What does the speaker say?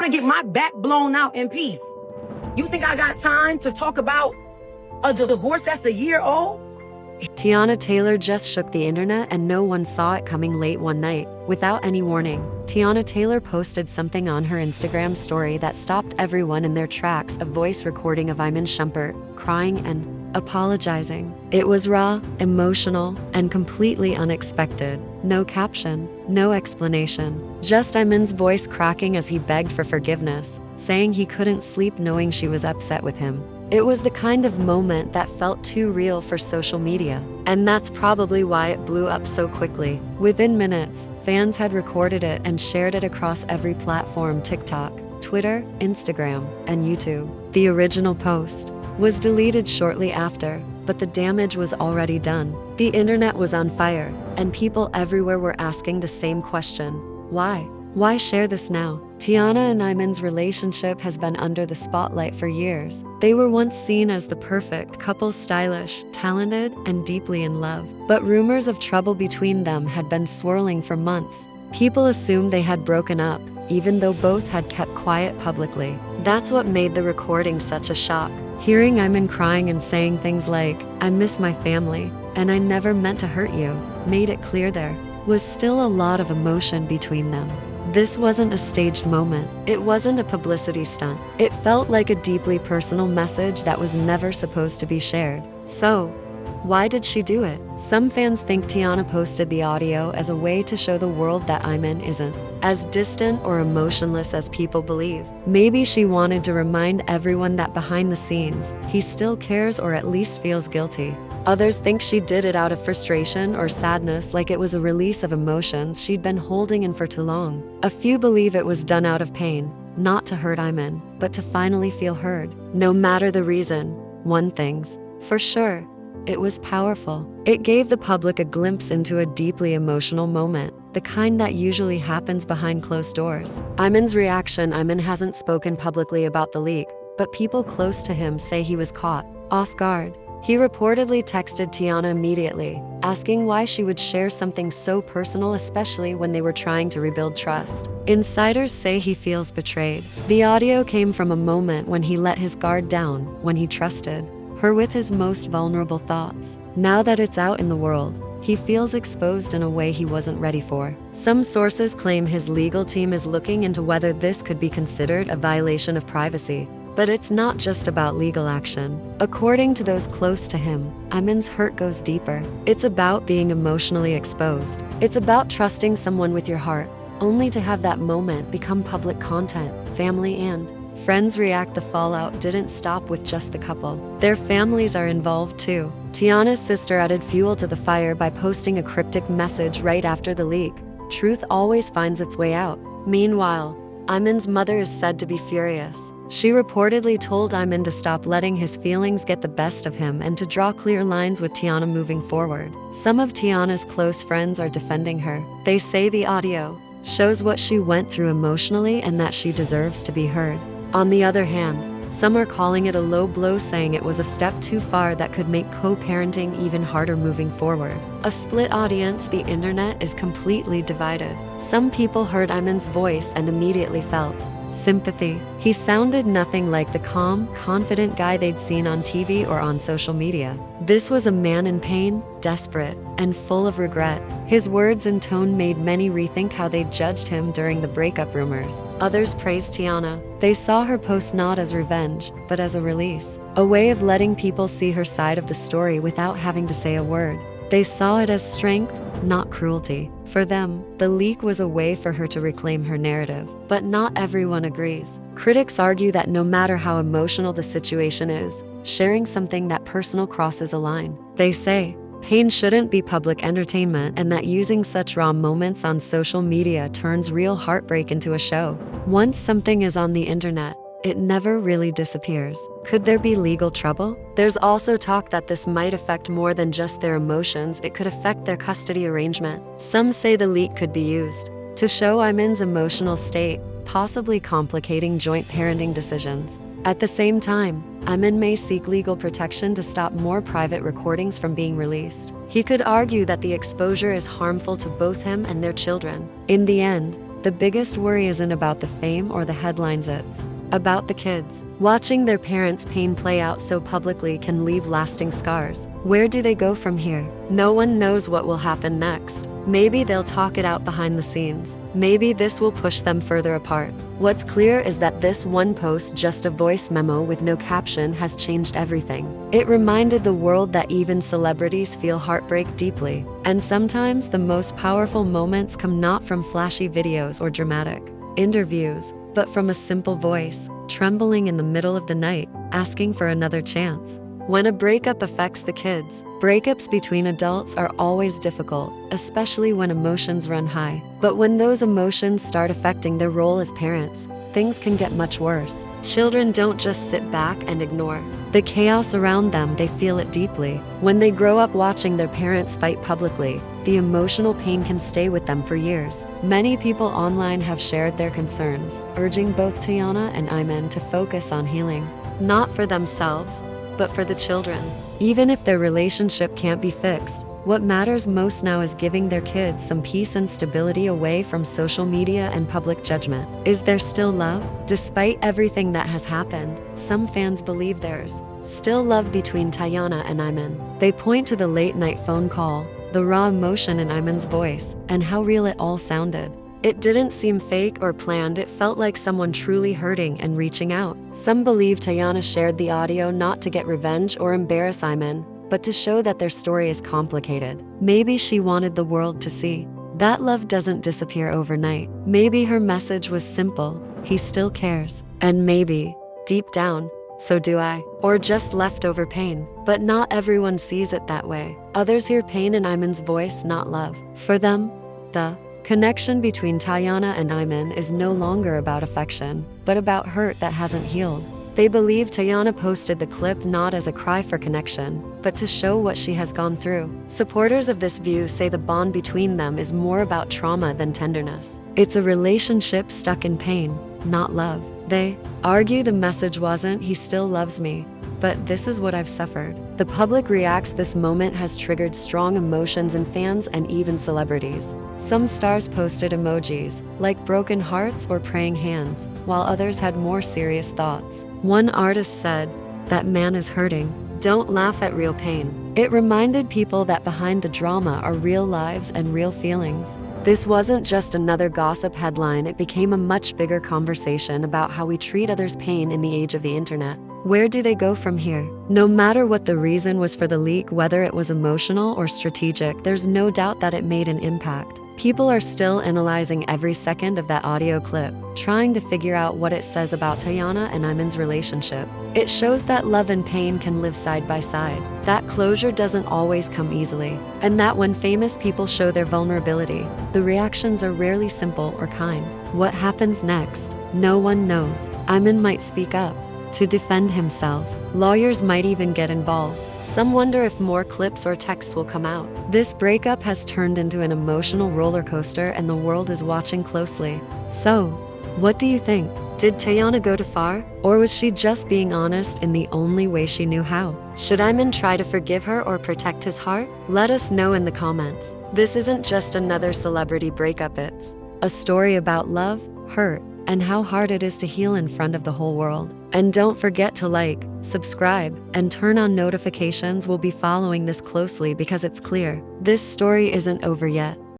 to get my back blown out in peace. You think I got time to talk about a divorce that's a year old? Teyana Taylor just shook the internet and no one saw it coming late one night. Without any warning, Teyana Taylor posted something on her Instagram story that stopped everyone in their tracks, a voice recording of Iman Shumpert, crying and apologizing. It was raw, emotional, and completely unexpected. No caption, no explanation. Just Iman's voice cracking as he begged for forgiveness, saying he couldn't sleep knowing she was upset with him. It was the kind of moment that felt too real for social media, and that's probably why it blew up so quickly. Within minutes, fans had recorded it and shared it across every platform: TikTok, Twitter, Instagram, and YouTube. The original post was deleted shortly after, but the damage was already done. The internet was on fire, and people everywhere were asking the same question: why? Why share this now? Teyana and Iman's relationship has been under the spotlight for years. They were once seen as the perfect couple, stylish, talented, and deeply in love. But rumors of trouble between them had been swirling for months. People assumed they had broken up, even though both had kept quiet publicly. That's what made the recording such a shock. Hearing Iman crying and saying things like, "I miss my family, and I never meant to hurt you," made it clear there was still a lot of emotion between them. This wasn't a staged moment. It wasn't a publicity stunt. It felt like a deeply personal message that was never supposed to be shared. So, why did she do it? Some fans think Teyana posted the audio as a way to show the world that Iman isn't as distant or emotionless as people believe. Maybe she wanted to remind everyone that behind the scenes, he still cares or at least feels guilty. Others think she did it out of frustration or sadness, like it was a release of emotions she'd been holding in for too long. A few believe it was done out of pain, not to hurt Iman, but to finally feel heard. No matter the reason, one thing's for sure: it was powerful. It gave the public a glimpse into a deeply emotional moment, the kind that usually happens behind closed doors. Iman's reaction: Iman hasn't spoken publicly about the leak, but people close to him say he was caught off guard. He reportedly texted Teyana immediately, asking why she would share something so personal, especially when they were trying to rebuild trust. Insiders say he feels betrayed. The audio came from a moment when he let his guard down, when he trusted her with his most vulnerable thoughts. Now that it's out in the world, he feels exposed in a way he wasn't ready for. Some sources claim his legal team is looking into whether this could be considered a violation of privacy. But it's not just about legal action. According to those close to him, Iman's hurt goes deeper. It's about being emotionally exposed. It's about trusting someone with your heart, only to have that moment become public content. Family and friends react. The fallout didn't stop with just the couple. Their families are involved too. Teyana's sister added fuel to the fire by posting a cryptic message right after the leak: "Truth always finds its way out." Meanwhile, Iman's mother is said to be furious. She reportedly told Iman to stop letting his feelings get the best of him and to draw clear lines with Teyana moving forward. Some of Teyana's close friends are defending her. They say the audio shows what she went through emotionally and that she deserves to be heard. On the other hand, some are calling it a low blow, saying it was a step too far that could make co-parenting even harder moving forward. A split audience. The internet is completely divided. Some people heard Iman's voice and immediately felt sympathy. He sounded nothing like the calm, confident guy they'd seen on TV or on social media. This was a man in pain, desperate, and full of regret. His words and tone made many rethink how they judged him during the breakup rumors. Others praised Teyana. They saw her post not as revenge, but as a release, a way of letting people see her side of the story without having to say a word. They saw it as strength, not cruelty. For them, the leak was a way for her to reclaim her narrative. But not everyone agrees. Critics argue that no matter how emotional the situation is, sharing something that personal crosses a line. They say pain shouldn't be public entertainment, and that using such raw moments on social media turns real heartbreak into a show. Once something is on the internet, it never really disappears. Could there be legal trouble? There's also talk that this might affect more than just their emotions. It could affect their custody arrangement. Some say the leak could be used to show Iman's emotional state, possibly complicating joint parenting decisions. At the same time, Iman may seek legal protection to stop more private recordings from being released. He could argue that the exposure is harmful to both him and their children. In the end, the biggest worry isn't about the fame or the headlines, it's about the kids. Watching their parents' pain play out so publicly can leave lasting scars. Where do they go from here? No one knows what will happen next. Maybe they'll talk it out behind the scenes. Maybe this will push them further apart. What's clear is that this one post, just a voice memo with no caption, has changed everything. It reminded the world that even celebrities feel heartbreak deeply. And sometimes the most powerful moments come not from flashy videos or dramatic interviews, but from a simple voice, trembling in the middle of the night, asking for another chance. When a breakup affects the kids, breakups between adults are always difficult, especially when emotions run high. But when those emotions start affecting their role as parents, things can get much worse. Children don't just sit back and ignore the chaos around them, they feel it deeply. When they grow up watching their parents fight publicly, the emotional pain can stay with them for years. Many people online have shared their concerns, urging both Teyana and Iman to focus on healing, not for themselves, but for the children. Even if their relationship can't be fixed, what matters most now is giving their kids some peace and stability away from social media and public judgment. Is there still love? Despite everything that has happened, some fans believe there's still love between Teyana and Iman. They point to the late-night phone call, the raw emotion in Iman's voice, and how real it all sounded. It didn't seem fake or planned, it felt like someone truly hurting and reaching out. Some believe Teyana shared the audio not to get revenge or embarrass Iman, but to show that their story is complicated. Maybe she wanted the world to see that love doesn't disappear overnight. Maybe her message was simple, he still cares. And maybe, deep down, so do I. Or just leftover pain. But not everyone sees it that way. Others hear pain in Iman's voice, not love. For them, the connection between Teyana and Iman is no longer about affection, but about hurt that hasn't healed. They believe Teyana posted the clip not as a cry for connection, but to show what she has gone through. Supporters of this view say the bond between them is more about trauma than tenderness. It's a relationship stuck in pain, not love. They argue the message wasn't, he still loves me, but this is what I've suffered. The public reacts. This moment has triggered strong emotions in fans and even celebrities. Some stars posted emojis, like broken hearts or praying hands, while others had more serious thoughts. One artist said, "That man is hurting. Don't laugh at real pain." It reminded people that behind the drama are real lives and real feelings. This wasn't just another gossip headline, it became a much bigger conversation about how we treat others' pain in the age of the internet. Where do they go from here? No matter what the reason was for the leak, whether it was emotional or strategic, there's no doubt that it made an impact. People are still analyzing every second of that audio clip, trying to figure out what it says about Teyana and Iman's relationship. It shows that love and pain can live side by side, that closure doesn't always come easily, and that when famous people show their vulnerability, the reactions are rarely simple or kind. What happens next? No one knows. Iman might speak up to defend himself. Lawyers might even get involved. Some wonder if more clips or texts will come out. This breakup has turned into an emotional roller coaster and the world is watching closely. So, what do you think? Did Teyana go too far? Or was she just being honest in the only way she knew how? Should Iman try to forgive her or protect his heart? Let us know in the comments. This isn't just another celebrity breakup, it's a story about love, hurt, and how hard it is to heal in front of the whole world. And don't forget to like, subscribe, and turn on notifications. We'll be following this closely because it's clear this story isn't over yet.